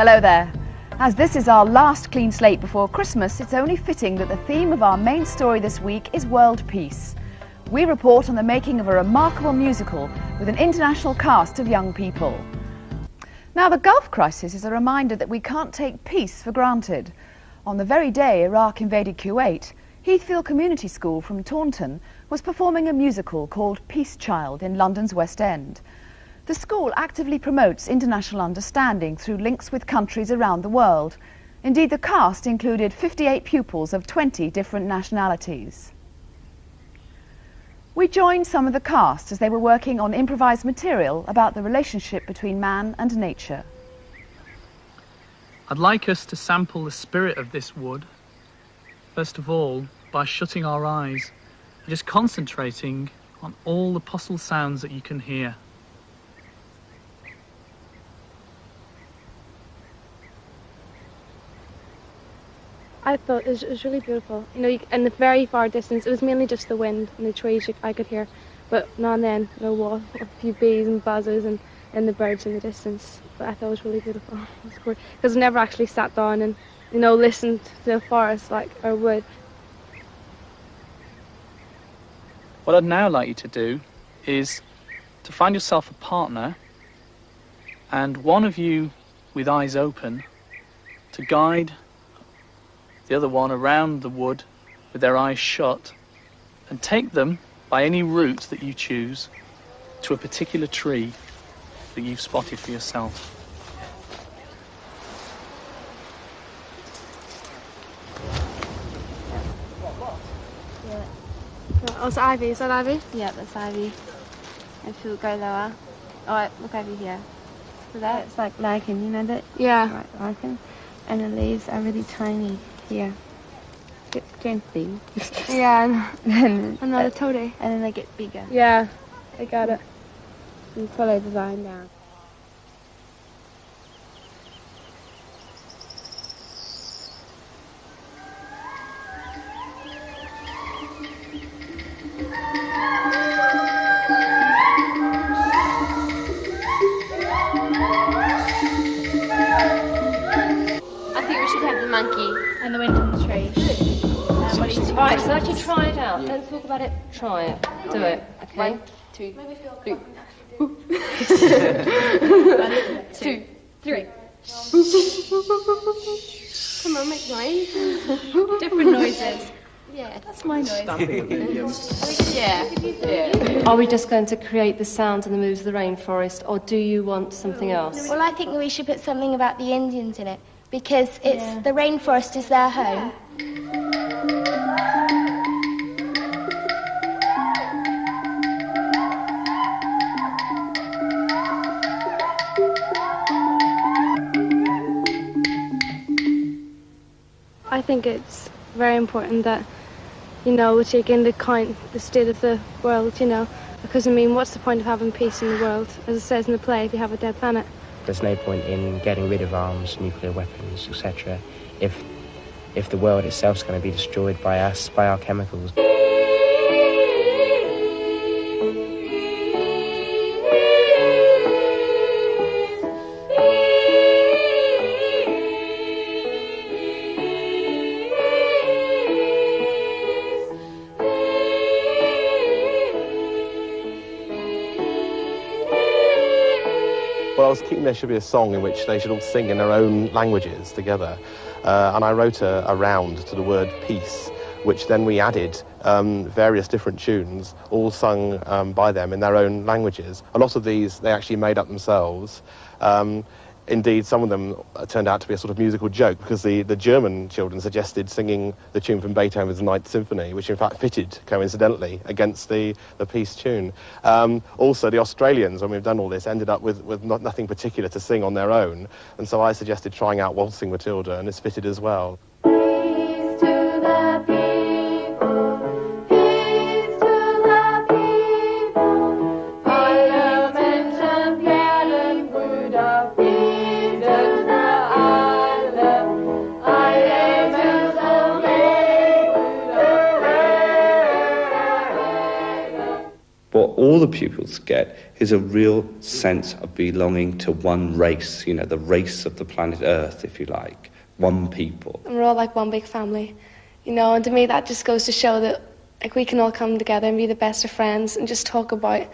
Hello there. As this is our last clean slate before Christmas, it's only fitting that the theme of our main story this week is world peace. We report on the making of a remarkable musical with an international cast of young people. Now, the Gulf crisis is a reminder that we can't take peace for granted. On the very day Iraq invaded Kuwait, Heathfield Community School from Taunton was performing a musical called Peace Child in London's West End. The school actively promotes international understanding through links with countries around the world. Indeed, the cast included 58 pupils of 20 different nationalities. We joined some of the cast as they were working on improvised material about the relationship between man and nature. I'd like us to sample the spirit of this wood, first of all, by shutting our eyes and just concentrating on all the possible sounds that you can hear. I thought it was really beautiful. You know, in the very far distance, it was mainly just the wind and the trees I could hear, but now and then, you know, a few bees and buzzers and the birds in the distance. But I thought it was really beautiful. It was cool because I never actually sat down and, you know, listened to the forest like I would. What I'd now like you to do is to find yourself a partner, and one of you with eyes open to guide the other one around the wood with their eyes shut, and take them by any route that you choose to a particular tree that you've spotted for yourself. Yeah. Oh, it's ivy. Is that ivy? Yeah, that's ivy. If you go lower. Oh, look over here. So that it's like lichen, you know that? Yeah. Right, lichen. And the leaves are really tiny here. Get gently. Yeah. and Another toady. And then they get bigger. Yeah, I got it. And follow the vine down. I think we should have the monkey. And the wind in the trees. Alright, so actually try it out. Don't talk about it, try it. Do it, okay? 1, 2, 3. 2, 3. Come on, make noise. Different noises. Yeah. That's my noise. Yeah. Are we just going to create the sounds and the moves of the rainforest, or do you want something else? Well, I think we should put something about the Indians in it, because the rainforest is their home. I think it's very important that, you know, we take into account the state of the world, you know, because, I mean, what's the point of having peace in the world, as it says in the play, if you have a dead planet? There's no point in getting rid of arms, nuclear weapons, etc. if the world itself is going to be destroyed by us, by our chemicals. Well, I was thinking there should be a song in which they should all sing in their own languages together. And I wrote a round to the word peace, which then we added various different tunes, all sung by them in their own languages. A lot of these they actually made up themselves. Indeed, some of them turned out to be a sort of musical joke, because the German children suggested singing the tune from Beethoven's Ninth Symphony, which in fact fitted, coincidentally, against the peace tune. Also, the Australians, when we've done all this, ended up with nothing particular to sing on their own, and so I suggested trying out Waltzing Matilda, and it's fitted as well. But all all the pupils get is a real sense of belonging to one race, you know, the race of the planet Earth, if you like, one people. And we're all like one big family, you know, and to me that just goes to show that like we can all come together and be the best of friends and just talk about, you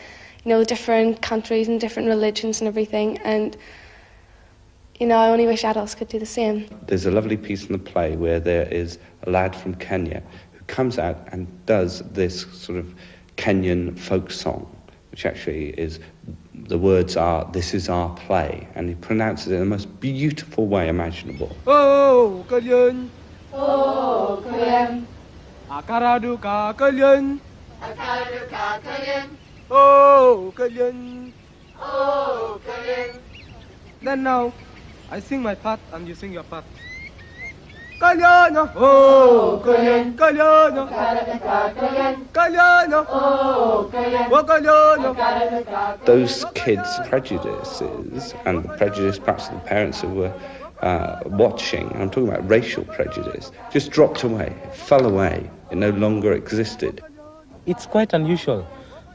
know, different countries and different religions and everything. And, you know, I only wish adults could do the same. There's a lovely piece in the play where there is a lad from Kenya who comes out and does this sort of Kenyan folk song, which actually is, the words are, "This is our play," and he pronounces it in the most beautiful way imaginable. Oh, kalian. Oh, kalian. Akaraduka kalian. Akaraduka kalian. Oh, kalian. Oh, kalian. Then now, I sing my part and you sing your part. Kalian. Oh, kalian. Kalian. Akaraduka kalian. Kalian. Oh, kalian. Oh, kalian. Those kids' prejudices, and the prejudice perhaps of the parents who were watching, I'm talking about racial prejudice, just dropped away, fell away. It no longer existed. It's quite unusual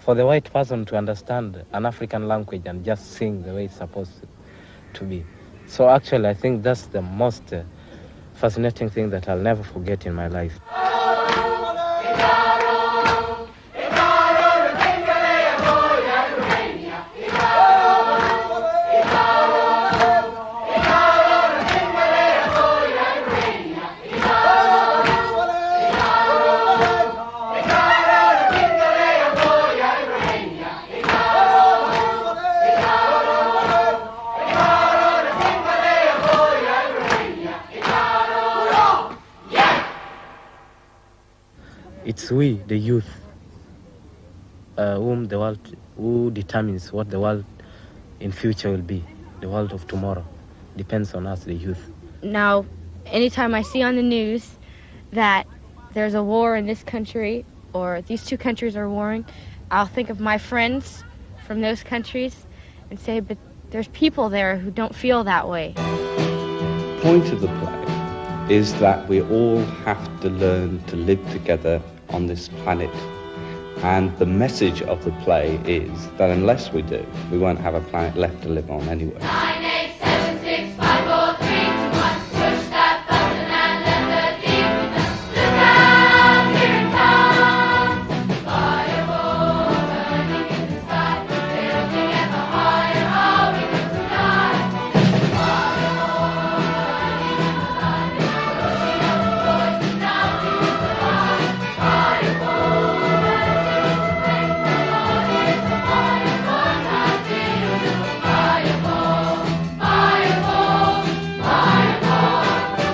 for the white person to understand an African language and just sing the way it's supposed to be. So actually, I think that's the most fascinating thing that I'll never forget in my life. It's we, the youth, who determines what the world in future will be. The world of tomorrow depends on us, the youth. Now, anytime I see on the news that there's a war in this country or these two countries are warring, I'll think of my friends from those countries and say, but there's people there who don't feel that way. The point of the play is that we all have to learn to live together on this planet, and the message of the play is that unless we do, we won't have a planet left to live on anyway. 9, 8, 7, 6, 5, 4, 3, 2, 1. Push that button and let the demon look out, here it comes. Fireball burning in the sky, building ever higher, how we go tonight. Fireball burning in the sky, pushing up the voice now to survive. Fireball burning to break the bodies of fireboys and build. Fireball, fireball, fireball,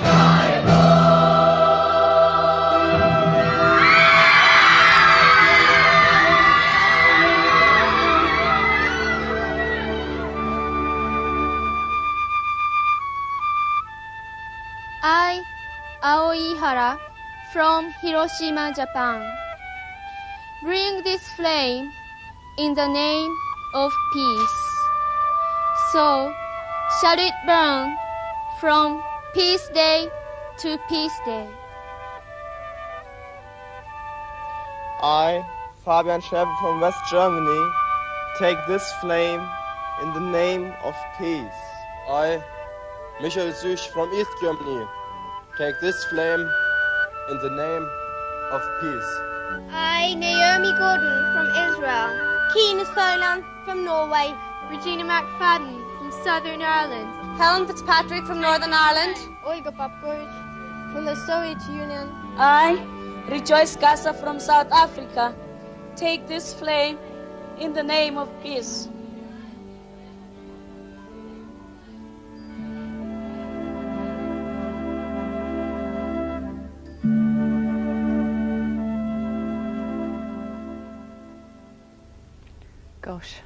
fireball. I, Aoi Hara, from Hiroshima, Japan, bring this flame in the name of peace. So shall it burn from Peace Day to Peace Day. I, Fabian Schäfer from West Germany, take this flame in the name of peace. I, Michael Süch from East Germany, take this flame in the name of peace. I, Naomi Gordon from Israel, Keena Solan from Norway, Regina McFadden from Southern Ireland, Helen Fitzpatrick from Northern Ireland, Olga Popkovic from the Soviet Union. I, Rejoice Gaza from South Africa, take this flame in the name of peace. Gosh.